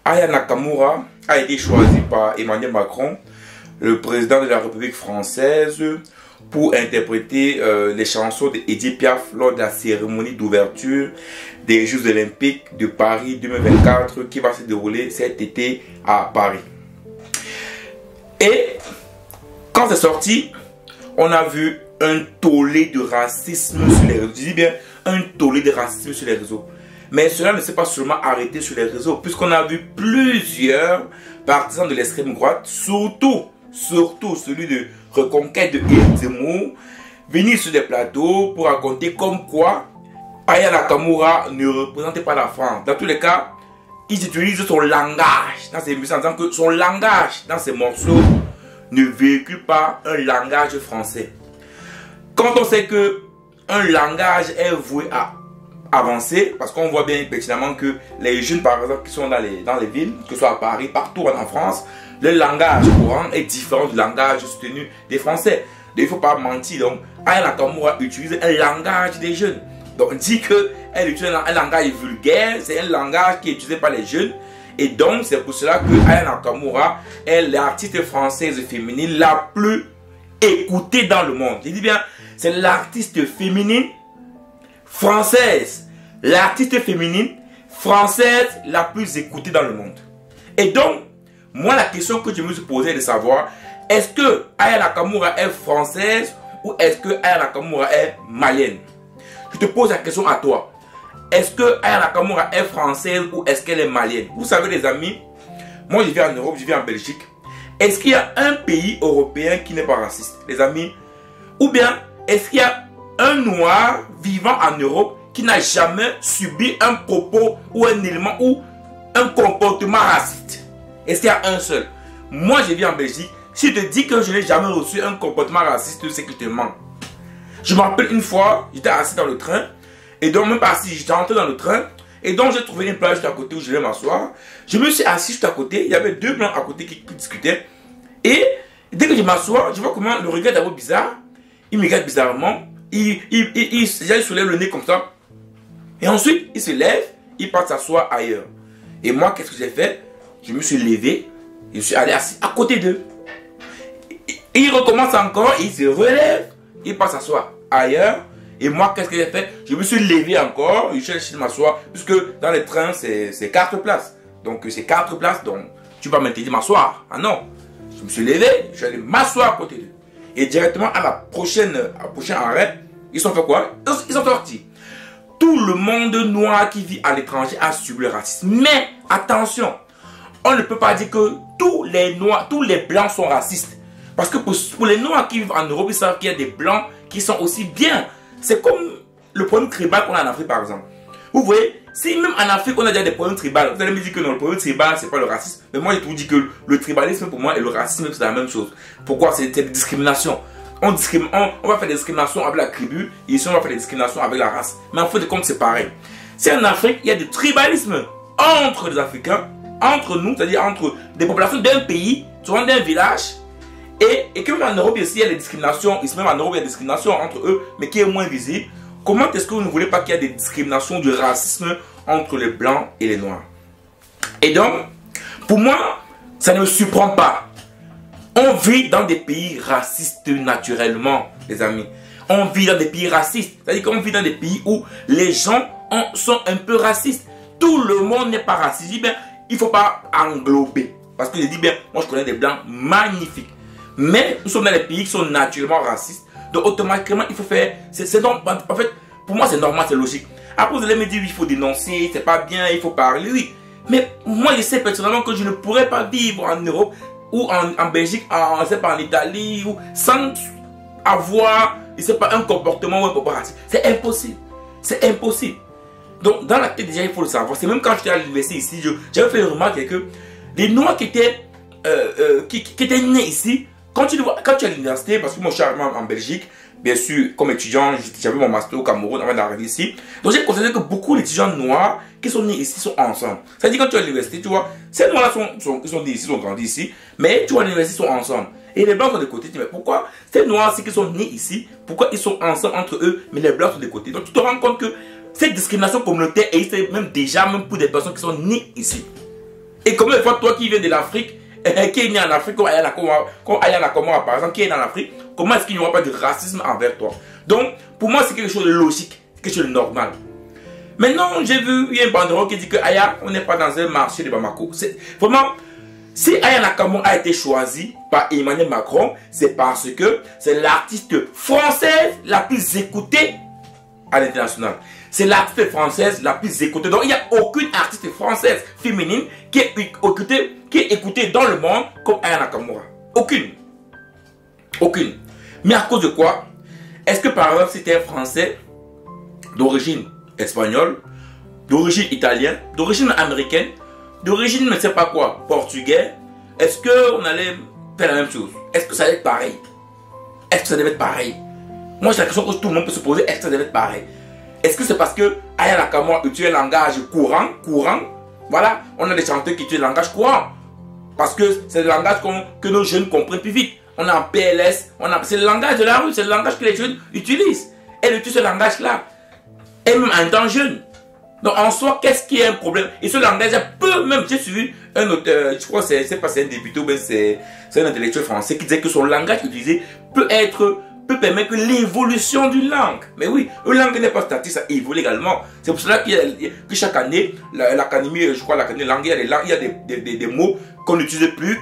Aya Nakamura a été choisi par Emmanuel Macron, le président de la République française, pour interpréter les chansons d'Edith Piaf lors de la cérémonie d'ouverture des Jeux Olympiques de Paris 2024 qui va se dérouler cet été à Paris. Et quand c'est sorti, on a vu un tollé de racisme sur les réseaux. Je dis bien un tollé de racisme sur les réseaux. Mais cela ne s'est pas seulement arrêté sur les réseaux, puisqu'on a vu plusieurs partisans de l'extrême droite, surtout celui de Reconquête de Éric Zemmour, venir sur des plateaux pour raconter comme quoi Aya Nakamura ne représentait pas la France. Dans tous les cas, ils utilisent son langage dans ses musiques en disant que son langage dans ses morceaux ne véhicule pas un langage français. Quand on sait que un langage est voué à avancer, parce qu'on voit bien pertinemment que les jeunes par exemple qui sont dans les villes, que ce soit à Paris, partout en France, le langage courant est différent du langage soutenu des Français. Donc il ne faut pas mentir. Donc Aya Nakamura utilise un langage des jeunes. Donc on dit qu'elle utilise un langage vulgaire, c'est un langage qui est utilisé par les jeunes. Et donc c'est pour cela que Aya Nakamura est l'artiste française féminine la plus écoutée dans le monde. Je dis bien, c'est l'artiste féminine française. L'artiste féminine française la plus écoutée dans le monde. Et donc, moi la question que je me suis posée est de savoir, est-ce que Aya Nakamura est française ou est-ce que Aya Nakamura est malienne? Je te pose la question à toi. Est-ce que Aya Nakamura est française ou est-ce qu'elle est malienne? Vous savez les amis, moi je vis en Europe, je vis en Belgique. Est-ce qu'il y a un pays européen qui n'est pas raciste, les amis? Ou bien, est-ce qu'il y a un noir vivant en Europe qui n'a jamais subi un propos ou un élément ou un comportement raciste? Est-ce qu'il y a un seul? Moi je vis en Belgique. Si je te dis que je n'ai jamais reçu un comportement raciste, c'est que je te mens. Je me rappelle une fois, j'étais assis dans le train. Et donc même pas assis, j'étais rentré dans le train. Et donc j'ai trouvé une plage juste à côté où je vais m'asseoir. Je me suis assis juste à côté. Il y avait deux blancs à côté qui discutaient. Et dès que je m'assois, je vois comment le regard est d'abord bizarre. Il me regarde bizarrement. Il soulève le nez comme ça. Et ensuite, il se lève. Il part s'asseoir ailleurs. Et moi, qu'est-ce que j'ai fait? Je me suis levé. Je suis allé assis à côté d'eux. Il recommence encore. Il se relève. Il part s'asseoir ailleurs. Et moi, qu'est-ce que j'ai fait? Je me suis levé encore. Je suis allé m'asseoir. Puisque dans les trains, c'est 4 places. Donc, c'est 4 places. Donc, tu vas m'interdire de m'asseoir. Ah non. Je me suis levé. Je suis allé m'asseoir à côté d'eux. Et directement à la prochaine arrêt, ils sont fait quoi? Ils sont sortis. Tout le monde noir qui vit à l'étranger a subi le racisme. Mais attention, on ne peut pas dire que tous les noirs, tous les blancs sont racistes. Parce que pour les noirs qui vivent en Europe, ils savent qu'il y a des blancs qui sont aussi bien. C'est comme le problème tribal qu'on a en Afrique par exemple. Vous voyez, si même en Afrique on a déjà des problèmes tribal, vous allez me dire que non, le problème tribal c'est pas le racisme. Mais moi je vous dis que le tribalisme pour moi et le racisme c'est la même chose. Pourquoi? C'est des discriminations. On va faire des discriminations avec la tribu et ici on va faire des discriminations avec la race. Mais en fait de compte c'est pareil. Si en Afrique il y a des tribalismes entre les Africains, entre nous, c'est-à-dire entre des populations d'un pays, souvent d'un village, et que même en Europe ici il y a des discriminations, ici même en Europe il y a des discriminations entre eux, mais qui est moins visible. Comment est-ce que vous ne voulez pas qu'il y ait des discriminations, du racisme entre les blancs et les noirs? Et donc, pour moi, ça ne me surprend pas. On vit dans des pays racistes naturellement, les amis. On vit dans des pays racistes. C'est-à-dire qu'on vit dans des pays où les gens sont un peu racistes. Tout le monde n'est pas raciste. Je dis bien, il ne faut pas englober. Parce que je dis bien, moi je connais des blancs magnifiques. Mais nous sommes dans des pays qui sont naturellement racistes. Donc automatiquement, il faut faire... En fait, pour moi, c'est normal, c'est logique. Après, vous allez me dire, il faut dénoncer, c'est pas bien, il faut parler, oui. Mais moi, je sais personnellement que je ne pourrais pas vivre en Europe ou en Belgique, je sais pas, en Italie, ou sans avoir, je sais pas, un comportement ou un comportement raciste. C'est impossible. C'est impossible. Donc, dans la tête, déjà, il faut le savoir. C'est même quand j'étais à l'université ici, j'avais fait remarquer que les Noirs qui étaient nés ici, quand tu es à l'université, parce que moi je suis arrivé en Belgique, bien sûr, comme étudiant, j'avais mon master au Cameroun avant d'arriver ici. Donc j'ai constaté que beaucoup d'étudiants noirs qui sont nés ici sont ensemble. C'est-à-dire quand tu es à l'université, tu vois, ces noirs-là sont nés ici, sont grandis ici, mais tu vois, à l'université, ils sont ensemble. Et les blancs sont de côté. Tu dis, mais pourquoi ces noirs-ci qui sont nés ici, pourquoi ils sont ensemble entre eux, mais les blancs sont de côté? Donc tu te rends compte que cette discrimination communautaire existe même déjà, même pour des personnes qui sont nées ici. Et comment fois toi qui viens de l'Afrique, qui est né en Afrique, comme Aya Nakamura par exemple, qui est né en Afrique, comment est-ce qu'il n'y aura pas de racisme envers toi? Donc, pour moi, c'est quelque chose de logique, quelque chose de normal. Maintenant, j'ai vu, il y a un banderole qui dit que Aya, on n'est pas dans un marché de Bamako. Vraiment, si Aya Nakamura a été choisi par Emmanuel Macron, c'est parce que c'est l'artiste française la plus écoutée à l'international. C'est l'artiste française la plus écoutée. Donc, il n'y a aucune artiste française féminine qui est écoutée dans le monde comme Aya Nakamura. Aucune. Aucune. Mais à cause de quoi? Est-ce que par exemple, c'était un Français d'origine espagnole, d'origine italienne, d'origine américaine, d'origine ne sais pas quoi, portugais, est-ce qu'on allait faire la même chose? Est-ce que ça allait être pareil? Est-ce que ça devait être pareil? Moi, j'ai la question que tout le monde peut se poser, est-ce que ça devait être pareil? Est-ce que c'est parce que Aya Nakamura utilise un langage courant? Voilà, on a des chanteurs qui utilisent le langage courant. Parce que c'est le langage que nos jeunes comprennent plus vite. On a un PLS, c'est le langage de la rue, c'est le langage que les jeunes utilisent. Elle utilise ce langage-là. Et même en tant jeune. Donc en soi, qu'est-ce qui est un problème? Et ce langage peut même, j'ai suivi un auteur, je crois que c'est pas un député, mais c'est un intellectuel français qui disait que son langage utilisé peut permettre l'évolution d'une langue. Mais oui, une langue n'est pas statique, ça évolue également. C'est pour cela que chaque année, l'académie, je crois l'académie langue, il y a des mots qu'on n'utilise plus,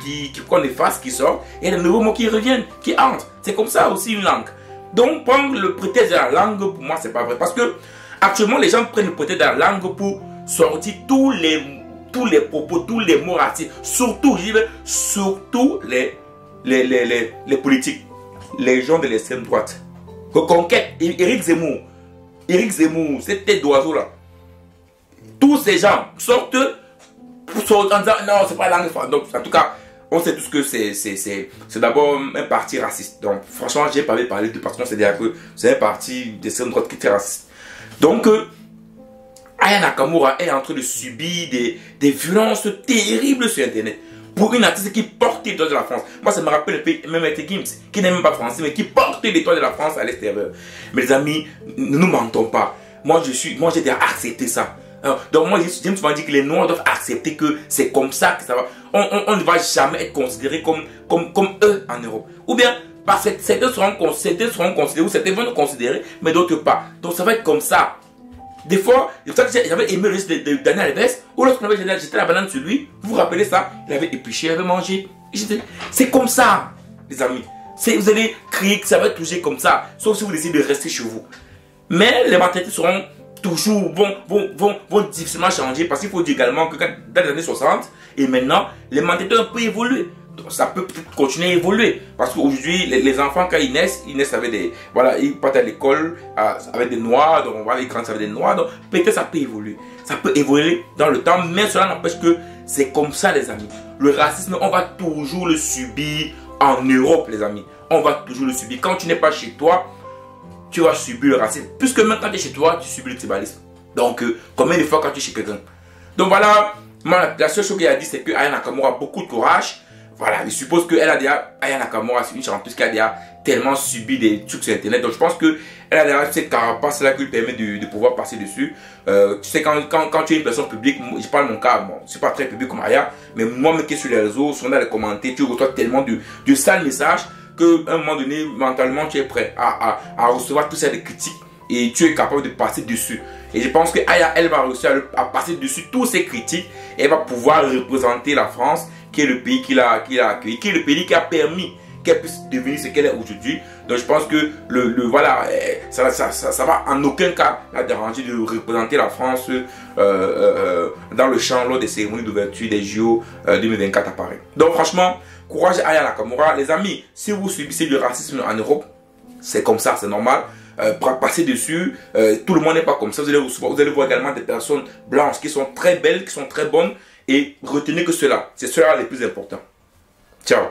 qu'on efface, qui sortent, et il y a de nouveaux mots qui reviennent, qui entrent. C'est comme ça aussi une langue. Donc prendre le prétexte de la langue, pour moi, c'est pas vrai. Parce que actuellement, les gens prennent le prétexte de la langue pour sortir tous les propos, tous les mots racistes. Surtout, je dis surtout les politiques. Les gens de l'extrême droite. Reconquête, Éric Zemmour, cette tête d'oiseau là. Tous ces gens sortent en disant non, c'est pas la langue française. Donc, en tout cas, on sait tous que c'est d'abord un parti raciste. Donc, franchement, j'ai pas parlé de parce qu'on sait déjà que c'est un parti d'extrême droite qui est très raciste. Donc, Aya Nakamura est en train de subir des violences terribles sur Internet. Pour une artiste qui porte l'étoile de la France. Moi, ça me rappelle le pays, même avec Gims, qui n'est même pas français, mais qui porte l'étoile de la France à l'extérieur. Mes amis, ne nous mentons pas. Moi, j'ai déjà accepté ça. Donc, moi, James m'a dit que les Noirs doivent accepter que c'est comme ça que ça va. On ne va jamais être considéré comme eux en Europe. Ou bien, parce que certains seront considérés, ou certains vont nous considérer, mais d'autres pas. Donc, ça va être comme ça. Des fois, j'avais aimé le geste de Daniel Alves, ou lorsqu'on avait jeté la banane sur lui, vous vous rappelez ça? Il avait épluché, il avait mangé. C'est comme ça, les amis. Vous allez crier que ça va être toujours comme ça, sauf si vous décidez de rester chez vous. Mais les mentalités seront toujours, vont difficilement changer, parce qu'il faut dire également que dans les années 60, et maintenant, les mentalités ont un peu évolué. Donc, ça peut continuer à évoluer. Parce qu'aujourd'hui, les enfants, quand ils naissent avec des... Voilà, ils partent à l'école avec des noirs, donc voilà, ils grandissent avec des noirs. Donc peut-être ça peut évoluer. Ça peut évoluer dans le temps, mais cela n'empêche que c'est comme ça, les amis. Le racisme, on va toujours le subir en Europe, les amis. On va toujours le subir. Quand tu n'es pas chez toi, tu vas subir le racisme. Puisque même quand tu es chez toi, tu subis le tribalisme. Donc, combien de fois quand tu es chez quelqu'un? Donc voilà, moi, la seule chose qu'il a dit, c'est que Aya Nakamura a beaucoup de courage. Voilà, je suppose qu'elle a déjà, Aya Nakamura, c'est une chanteuse qui a déjà tellement subi des trucs sur Internet. Donc je pense qu'elle a déjà cette carapace-là qui lui permet de pouvoir passer dessus. Tu sais, quand tu es une personne publique, je parle de mon cas, bon, c'est pas très public comme Aya, mais moi, qui est sur les réseaux, souvent dans les commentaires, tu reçois tellement de sales messages qu'à un moment donné, mentalement, tu es prêt à recevoir tout ça de critiques et tu es capable de passer dessus. Et je pense que Aya, elle va réussir à passer dessus tous ces critiques et elle va pouvoir représenter la France, qui est le pays qui l'a accueilli, qui est le pays qui a permis qu'elle puisse devenir ce qu'elle est aujourd'hui. Donc je pense que voilà, ça va en aucun cas la déranger de représenter la France dans le champ lors des cérémonies d'ouverture des JO 2024 à Paris. Donc franchement, courage à Aya Nakamura. Les amis, si vous subissez du racisme en Europe, c'est comme ça, c'est normal. Passer dessus, tout le monde n'est pas comme ça. Vous allez voir également des personnes blanches qui sont très belles, qui sont très bonnes. Et retenez que cela, c'est cela le plus important. Ciao.